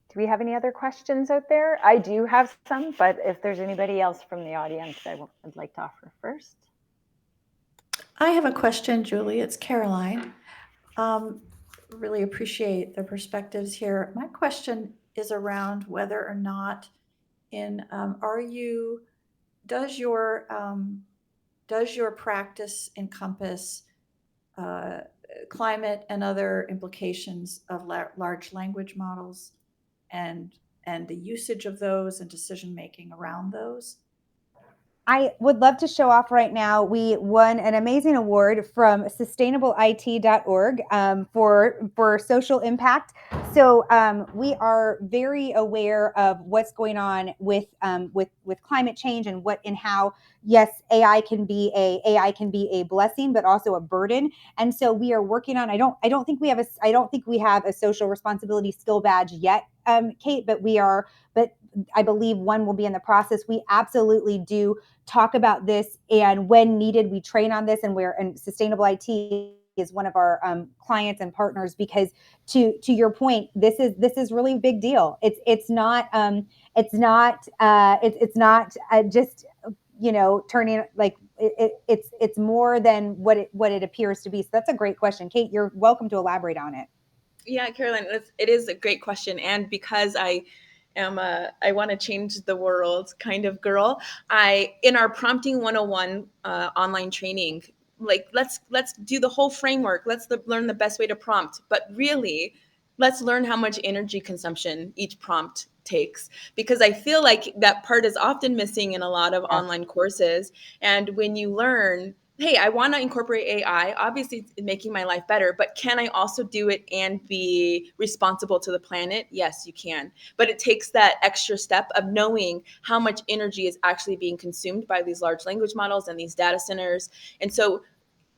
Do we have any other questions out there? I do have some, but if there's anybody else from the audience, I'd like to offer first. I have a question, Julie. It's Caroline. Really appreciate the perspectives here. My question is around whether or not does your practice encompass climate and other implications of large language models and the usage of those and decision making around those? I would love to show off right now. We won an amazing award from sustainablet.org for social impact. So we are very aware of what's going on with climate change, and how, yes, AI can be a blessing, but also a burden. And so we are working on. I don't think we have a social responsibility skill badge yet, Kate, but we are. But I believe one will be in the process. We absolutely do talk about this, and when needed, we train on this. And Sustainable IT is one of our clients and partners, because to your point, this is really a big deal. It's not just turning, like, it's more than what it appears to be. So that's a great question, Kate. You're welcome to elaborate on it. Yeah, Caroline, it is a great question. And because I want to change the world kind of girl, in our Prompting 101 online training, like, let's do the whole framework. Let's learn the best way to prompt. But really, let's learn how much energy consumption each prompt takes, because I feel like that part is often missing in a lot of online courses. And when you learn, hey, I want to incorporate AI. Obviously, it's making my life better, but can I also do it and be responsible to the planet? Yes, you can. But it takes that extra step of knowing how much energy is actually being consumed by these large language models and these data centers. And so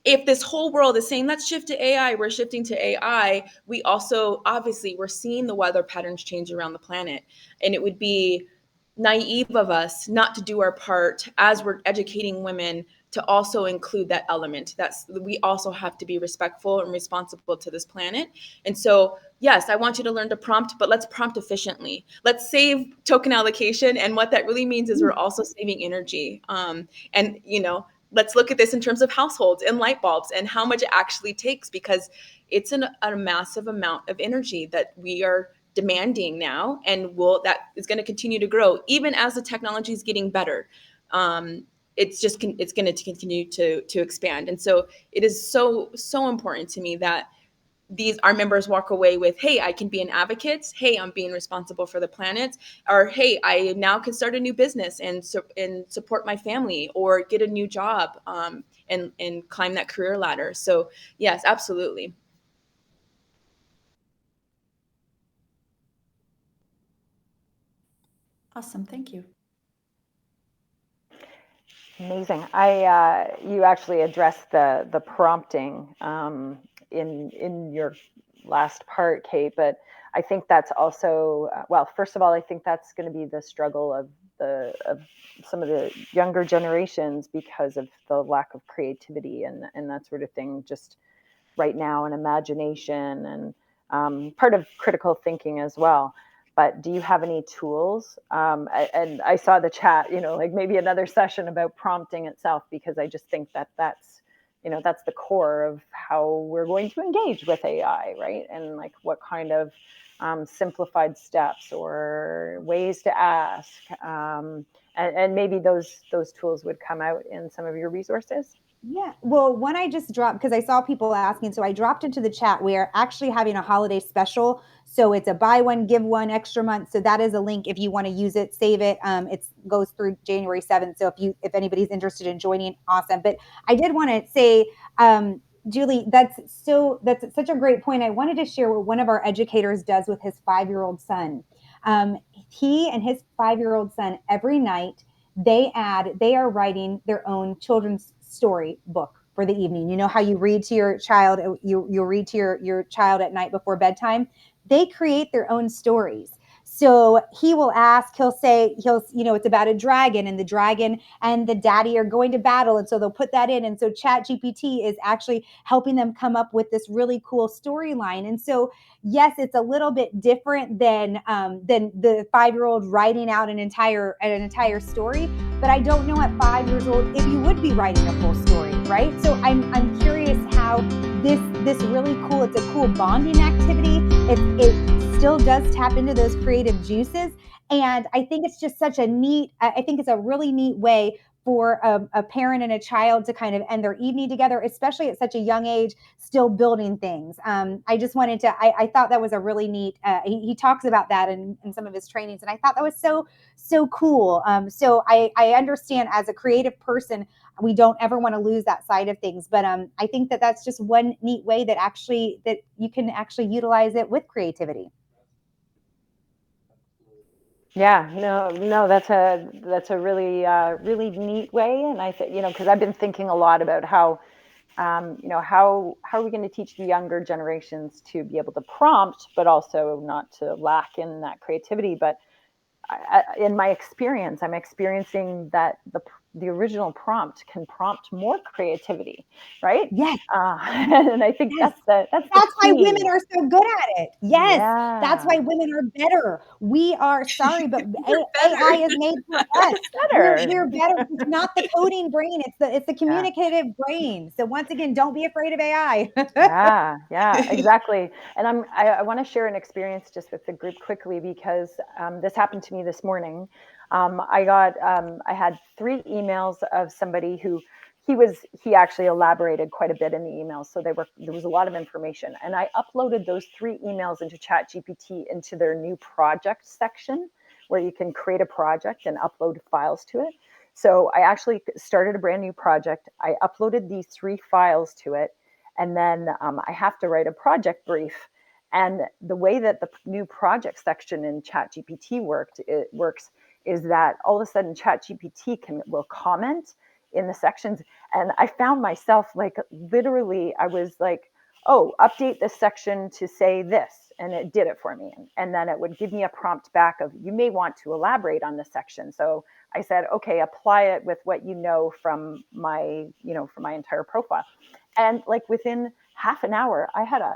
if this whole world is saying, let's shift to AI, we're shifting to AI, we also, obviously, we're seeing the weather patterns change around the planet. And it would be naive of us not to do our part as we're educating women to also include that element. We also have to be respectful and responsible to this planet. And so, yes, I want you to learn to prompt, but let's prompt efficiently. Let's save token allocation. And what that really means is we're also saving energy. And, let's look at this in terms of households and light bulbs and how much it actually takes, because it's a massive amount of energy that we are demanding now, and that is going to continue to grow even as the technology is getting better. It's going to continue to expand, and so it is so important to me that our members walk away with, hey, I can be an advocate. Hey, I'm being responsible for the planet. Or, hey, I now can start a new business and support my family, or get a new job, and climb that career ladder. So yes, absolutely. Awesome. Thank you. Amazing. You actually addressed the prompting in your last part, Kate, but I think that's also, well, first of all, I think that's going to be the struggle of some of the younger generations because of the lack of creativity and that sort of thing just right now, and imagination, and part of critical thinking as well. But do you have any tools? And I saw the chat, like maybe another session about prompting itself, because I just think that's the core of how we're going to engage with AI, right? And like what kind of simplified steps or ways to ask, and maybe those tools would come out in some of your resources. Yeah. Well, one I just dropped because I saw people asking. So I dropped into the chat. We are actually having a holiday special. So it's a buy one, give one extra month. So that is a link if you want to use it, save it. It goes through January 7th. So if anybody's interested in joining, awesome. But I did want to say, Julie, that's such a great point. I wanted to share what one of our educators does with his 5-year-old son. He and his 5-year-old son every night, they are writing their own children's story book for the evening. You know how you read to your child, you read to your child at night before bedtime? They create their own stories. So he'll say, it's about a dragon, and the dragon and the daddy are going to battle. And so they'll put that in. And so Chat GPT is actually helping them come up with this really cool storyline. And so, yes, it's a little bit different than the 5-year-old writing out an entire story. But I don't know at 5 years old if you would be writing a full story, right? So I'm curious how this really cool, it's a cool bonding activity. It still does tap into those creative juices. And I think it's just I think it's a really neat way for a parent and a child to kind of end their evening together, especially at such a young age, still building things. I just wanted to, I thought that was a really neat, he talks about that in some of his trainings. And I thought that was so cool. So I understand as a creative person, we don't ever want to lose that side of things. But I think that's just one neat way that you can actually utilize it with creativity. Yeah, no, that's a really neat way, and I think because I've been thinking a lot about how how are we going to teach the younger generations to be able to prompt, but also not to lack in that creativity. But in my experience, I'm experiencing that the original prompt can prompt more creativity, right? Yes. And I think Yes. that's why women are so good at it. Yes. Yeah. That's why women are better. We are sorry, but AI is made for us. Better. We're better. It's not the coding brain. It's the communicative brain. So once again, don't be afraid of AI. Yeah, exactly. And I want to share an experience just with the group quickly, because this happened to me this morning. I had 3 emails of somebody who he actually elaborated quite a bit in the emails. So there was a lot of information, and I uploaded those 3 emails into ChatGPT into their new project section, where you can create a project and upload files to it. So I actually started a brand new project. I uploaded these 3 files to it, and then I have to write a project brief. And the way that the new project section in ChatGPT works is that all of a sudden ChatGPT will comment in the sections. And I found myself like literally, I was like, oh, update this section to say this. And it did it for me. And then it would give me a prompt back of, you may want to elaborate on this section. So I said, okay, apply it with what you know from my entire profile. And like within half an hour, I had a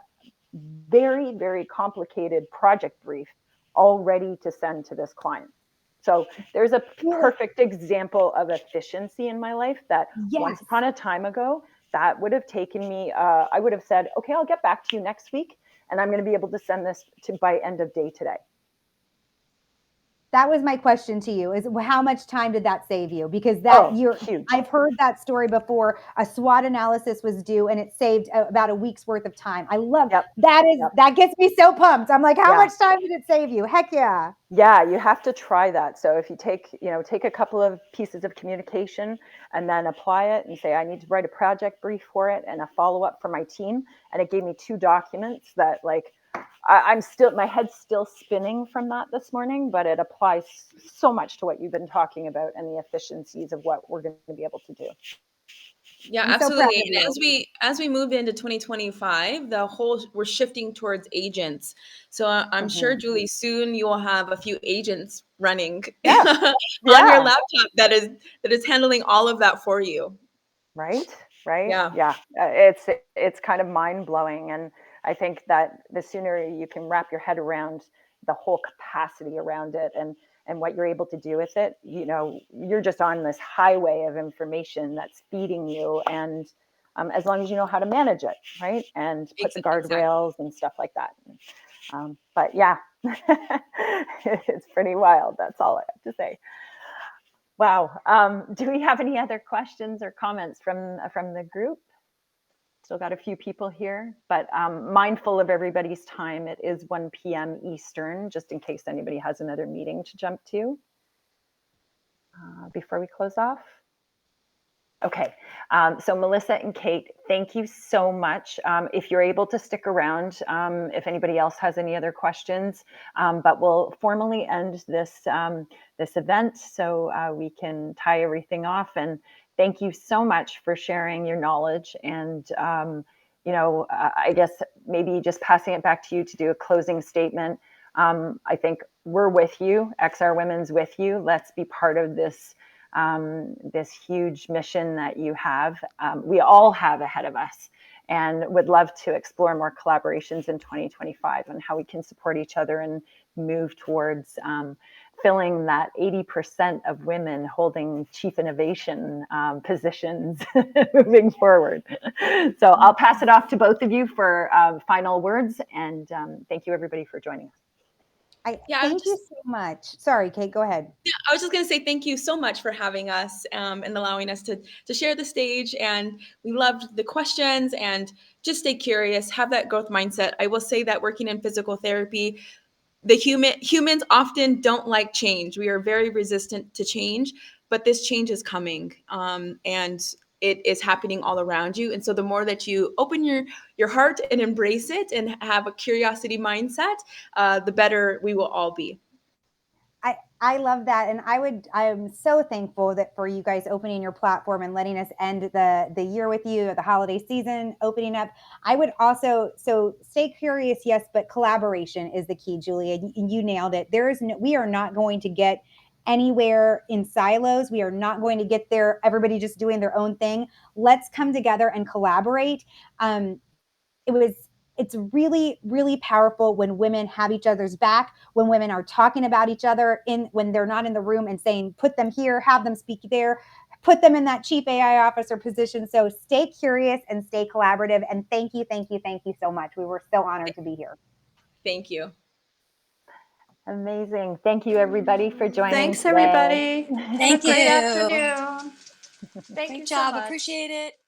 very, very complicated project brief all ready to send to this client. So there's a perfect example of efficiency in my life that once Yes. upon a time ago, that would have taken me, I would have said, okay, I'll get back to you next week. And I'm going to be able to send this to by end of day today. That was my question to you, is how much time did that save you? Because that Huge. I've heard that story before. A SWOT analysis was due and it saved about a week's worth of time. I love that. That gets me so pumped. I'm like, how much time did it save you? Heck yeah. Yeah, you have to try that. So if you take a couple of pieces of communication and then apply it and say, I need to write a project brief for it and a follow-up for my team. And it gave me 2 documents that I'm still, my head's still spinning from that this morning, but it applies so much to what you've been talking about and the efficiencies of what we're going to be able to do. Yeah, I'm absolutely. so proud of And you. as we move into 2025, we're shifting towards agents. So I'm sure, Julie, soon you will have a few agents running on your laptop that is handling all of that for you. Right. Yeah. It's kind of mind blowing, and I think that the sooner you can wrap your head around the whole capacity around it and what you're able to do with it, you're just on this highway of information that's feeding you, and as long as you know how to manage it, right, and put the guardrails and stuff like that. But yeah, it's pretty wild. That's all I have to say. Wow. Do we have any other questions or comments from the group? Still got a few people here, but mindful of everybody's time. It is 1 p.m. Eastern, just in case anybody has another meeting to jump to before we close off. Okay, so Melissa and Kate, thank you so much. If you're able to stick around, if anybody else has any other questions, but we'll formally end this this event so we can tie everything off. And thank you so much for sharing your knowledge. And I guess maybe just passing it back to you to do a closing statement. I think we're with you. XR Women's with you. Let's be part of this. This huge mission that you have, we all have ahead of us, and would love to explore more collaborations in 2025 on how we can support each other and move towards filling that 80% of women holding chief innovation positions moving forward. So I'll pass it off to both of you for final words, and thank you everybody for joining us. Thank you so much. Sorry, Kate, go ahead. Yeah, I was just going to say thank you so much for having us and allowing us to share the stage. And we loved the questions, and just stay curious, have that growth mindset. I will say that working in physical therapy, humans often don't like change. We are very resistant to change, but this change is coming, and it is happening all around you. And so the more that you open your heart and embrace it and have a curiosity mindset, the better we will all be. I love that. And I'm so thankful that for you guys opening your platform and letting us end the year with you, the holiday season opening up. I would also, so stay curious, yes, but collaboration is the key, Julia. You nailed it. We are not going to get anywhere in silos. We are not going to get there, everybody just doing their own thing. Let's come together and collaborate. It's really, really powerful when women have each other's back, when women are talking about each other when they're not in the room and saying, put them here, have them speak there, put them in that chief AI officer position. So stay curious and stay collaborative. And thank you so much. We were so honored to be here. Thank you. Amazing. Thank you, everybody, for joining. Thanks, today. everybody. Thank you. Great afternoon. Thank you Great so job. much. Appreciate it.